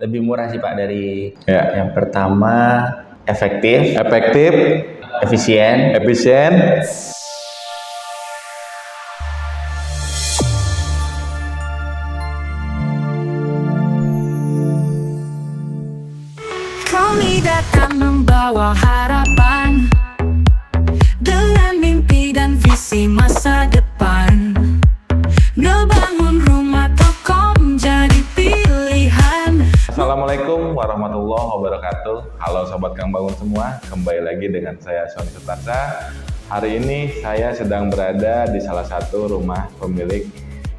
Lebih murah sih Pak dari Ya. yang pertama efektif, Efisien. efisien. Kami datang membawa harapan dengan mimpi dan visi masa depan. Ngebangun rumah tokom jadi pilihan. Assalamualaikum warahmatullahi wabarakatuh. Halo Sobat Kang Bangun semua, kembali lagi dengan saya Sony Sutarsa. Hari ini saya sedang berada di salah satu rumah pemilik,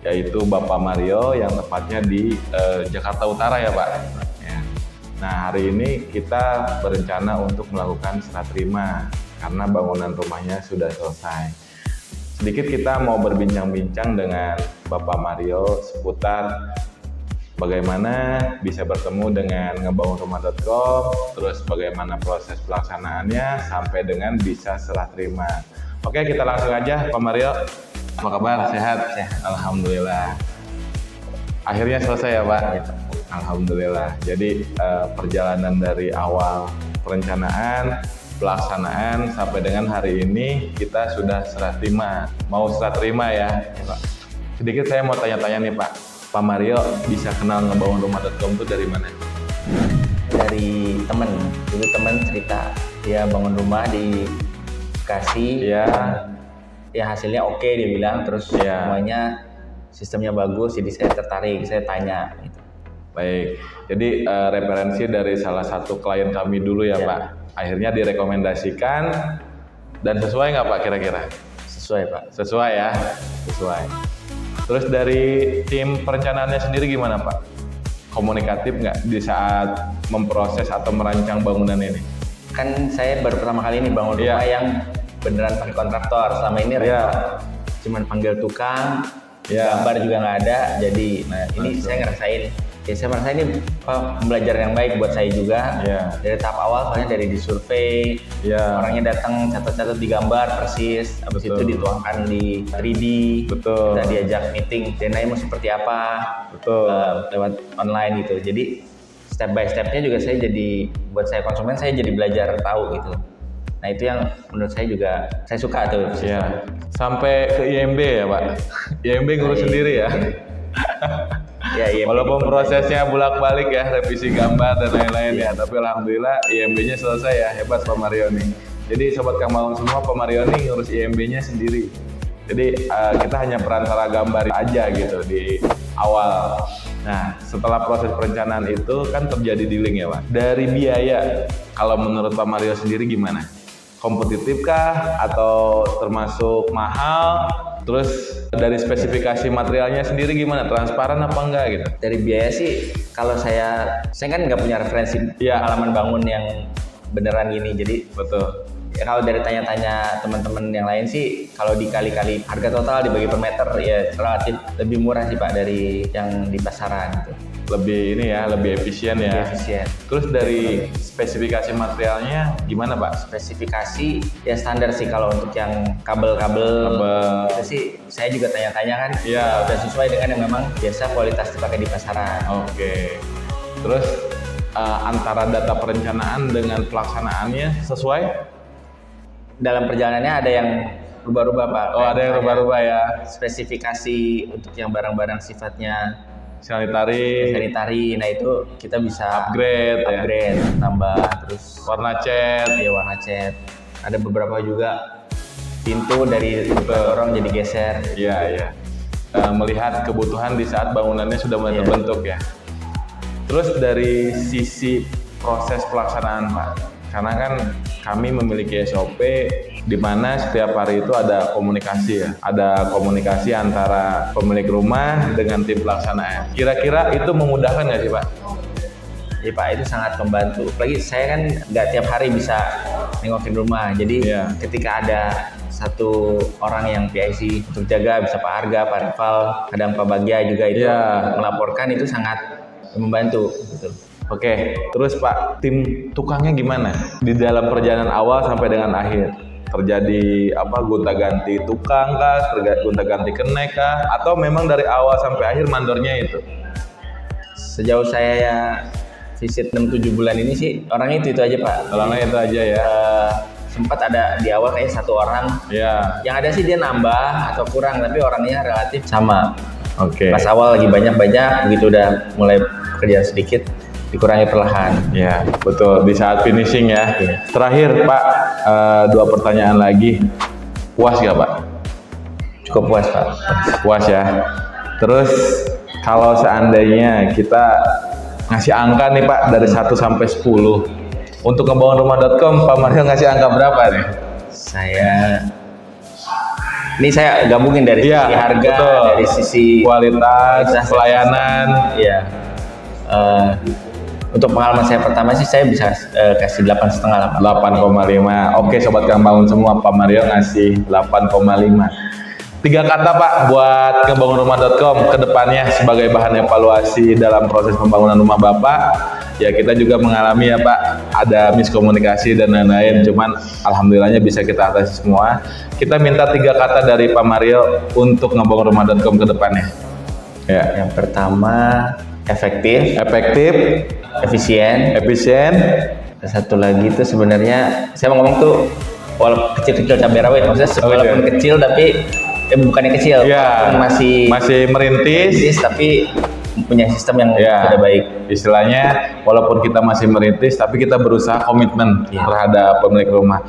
yaitu Bapak Mario yang tepatnya di Jakarta Utara ya Pak. Ya. Nah hari ini kita berencana untuk melakukan serah terima karena bangunan rumahnya sudah selesai. Sedikit kita mau berbincang-bincang dengan Bapak Mario seputar bagaimana bisa bertemu dengan ngebangunrumah.com, terus bagaimana proses pelaksanaannya sampai dengan bisa serah terima. Oke, kita langsung aja Pak Mario. Apa kabar? Sehat? Sehat. Alhamdulillah. Akhirnya selesai ya Pak? Alhamdulillah. Jadi perjalanan dari awal perencanaan, pelaksanaan sampai dengan hari ini kita sudah serah terima. Mau serah terima ya Pak. Sedikit saya mau tanya-tanya nih Pak. Pak Mario bisa kenal ngebangunrumah.com itu dari mana? Dari temen, dulu temen cerita dia bangun rumah di Bekasi. Ya. Ya hasilnya oke dia bilang, terus Ya. semuanya sistemnya bagus, jadi saya tertarik, saya tanya gitu. Baik, jadi referensi dari salah satu klien kami dulu ya Ya. Pak. Akhirnya direkomendasikan dan sesuai nggak Pak kira-kira? Sesuai Pak. Sesuai ya, sesuai. Terus dari tim perencanaannya sendiri gimana Pak? Komunikatif nggak di saat memproses atau merancang bangunan ini? Kan saya baru pertama kali ini bangun Iya. rumah yang beneran pakai kontraktor. Selama ini Iya. cuman panggil tukang, Iya. gambar juga nggak ada. Jadi, nah ini Betul. saya ngerasain. Ya saya merasa ini pembelajaran yang baik buat saya juga. Iya. Dari tahap awal, soalnya dari disurvei, Iya. orangnya datang catat-catat digambar persis, habis Betul. itu dituangkan di 3D. Betul. Kita diajak meeting, denanya mau seperti apa, Betul. lewat online gitu. Jadi step by stepnya juga saya jadi, buat saya konsumen saya jadi belajar tahu gitu. Nah itu yang menurut saya juga saya suka tuh. Ya, sampai ke IMB ya Pak. IMB ngurus sendiri ya. Ya, iya. Walaupun prosesnya bolak-balik ya, revisi gambar dan lain-lain ya, tapi alhamdulillah IMB-nya selesai ya, hebat Pak Mario nih. Jadi Sobat Kang Bangun semua, Pak Mario nih ngurus IMB-nya sendiri. Jadi kita hanya perantara gambar aja gitu di awal. Nah, setelah proses perencanaan itu kan terjadi dealing ya Pak. Dari biaya, kalau menurut Pak Mario sendiri gimana? Kompetitifkah atau termasuk mahal? Terus dari spesifikasi materialnya sendiri gimana? Transparan apa enggak gitu? Dari biaya sih, kalau saya kan nggak punya referensi Iya. pengalaman bangun yang beneran gini. Jadi Betul. ya kalau dari tanya-tanya teman-teman yang lain sih, kalau dikali-kali harga total dibagi per meter ya relatif lebih murah sih Pak dari yang di pasaran gitu. Lebih ini ya, lebih efisien ya. Lebih efisien. Terus dari spesifikasi materialnya gimana Pak? Spesifikasi ya standar sih, kalau untuk yang kabel-kabel itu sih saya juga tanya-tanya kan. Iya. Udah sesuai dengan yang memang biasa kualitas dipakai di pasaran. Oke. Terus antara data perencanaan dengan pelaksanaannya sesuai? Dalam perjalanannya ada yang rubah-rubah Pak. Oh, ada yang rubah-rubah ya. Spesifikasi untuk yang barang-barang sifatnya Sanitari, sanitary, nah itu kita bisa upgrade, ya. tambah, terus Warna cat. ya warna cat. Ada beberapa juga pintu dari dorong jadi geser. Iya, iya. Melihat kebutuhan di saat bangunannya sudah mulai Iya. terbentuk ya. Terus dari sisi proses pelaksanaan Pak, karena kan kami memiliki SOP di mana setiap hari itu ada komunikasi ya. Ada komunikasi antara pemilik rumah dengan tim pelaksanaan. Kira-kira itu memudahkan nggak sih Pak? Ya Pak, itu sangat membantu. Apalagi saya kan nggak tiap hari bisa nengokin rumah. Jadi Iya. ketika ada satu orang yang PIC untuk jaga, bisa Pak Arga, Pak Rival, kadang Pak Bagja juga itu Iya. melaporkan, itu sangat membantu gitu. Oke, terus Pak, tim tukangnya gimana? Di dalam perjalanan awal sampai dengan akhir? Terjadi apa, gonta-ganti tukang kah? Gonta-ganti kenek kah? Atau memang dari awal sampai akhir mandornya itu? Sejauh saya visit 6-7 bulan ini sih orangnya itu aja Pak. Orangnya itu aja ya. Sempat ada di awal kayak 1 orang. Ya. Yang ada sih dia nambah atau kurang, tapi orangnya relatif sama. Oke. Pas awal lagi banyak, begitu udah mulai kerjaan sedikit, dikurangi perlahan. Ya, betul. Di saat finishing ya. Iya. Terakhir Pak, 2 pertanyaan lagi. Puas gak Pak? Cukup puas Pak. Puas ya. Terus kalau seandainya kita ngasih angka nih Pak dari 1 sampai 10 untuk ngebangunrumah.com, Pak Mario ngasih angka berapa nih? Ini saya gabungin dari Iya, sisi harga, betul. dari sisi Kualitas, pelayanan. Iya. Untuk pengalaman saya pertama sih saya bisa kasih 8,5 lah Pak. 8,5. Oke Sobat Kang Bangun semua, Pak Mario ngasih 8,5. 3 kata Pak buat ngebangunrumah.com ke depannya sebagai bahan evaluasi dalam proses pembangunan rumah Bapak. Ya kita juga mengalami ya Pak, ada miskomunikasi dan lain-lain, cuman alhamdulillahnya bisa kita atasi semua. Kita minta 3 kata dari Pak Mario untuk ngebangunrumah.com ke depannya. Ya. Yang pertama efektif, Efisien, satu lagi itu sebenarnya saya mau ngomong tuh walaupun kecil-kecil cabai rawit, maksudnya walaupun kecil tapi bukannya kecil, ya, masih merintis, tapi punya sistem yang ya, sudah baik. Istilahnya walaupun kita masih merintis tapi kita berusaha komitmen terhadap pemilik rumah.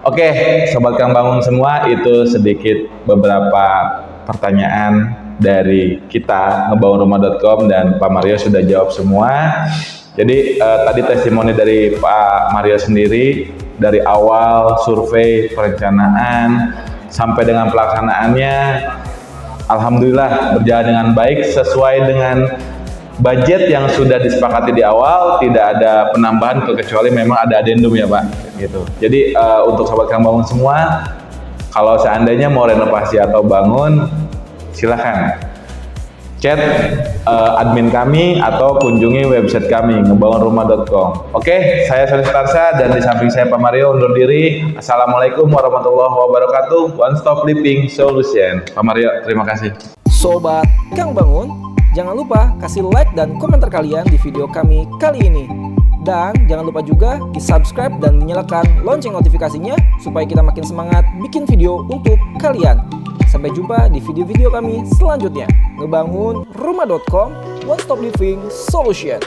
Oke, Sobat Kang Bangun semua, itu sedikit beberapa pertanyaan dari kita ngebangunrumah.com dan Pak Mario sudah jawab semua. Jadi tadi testimoni dari Pak Mario sendiri dari awal survei, perencanaan sampai dengan pelaksanaannya, alhamdulillah berjalan dengan baik sesuai dengan budget yang sudah disepakati di awal. Tidak ada penambahan kecuali memang ada adendum ya Pak. Gitu. Jadi untuk Sobat Kang Bangun semua, kalau seandainya mau renovasi atau bangun, silahkan chat admin kami atau kunjungi website kami ngebangunrumah.com. Oke, saya Sony Sutarsa dan di samping saya Pak Mario undur diri. Assalamualaikum warahmatullahi wabarakatuh. One Stop Living Solution. Pak Mario, terima kasih. Sobat Kang Bangun, jangan lupa kasih like dan komentar kalian di video kami kali ini. Dan jangan lupa juga di subscribe dan dinyalakan lonceng notifikasinya supaya kita makin semangat bikin video untuk kalian. Sampai jumpa di video-video kami selanjutnya. Ngebangunrumah.com, One Stop Living Solution.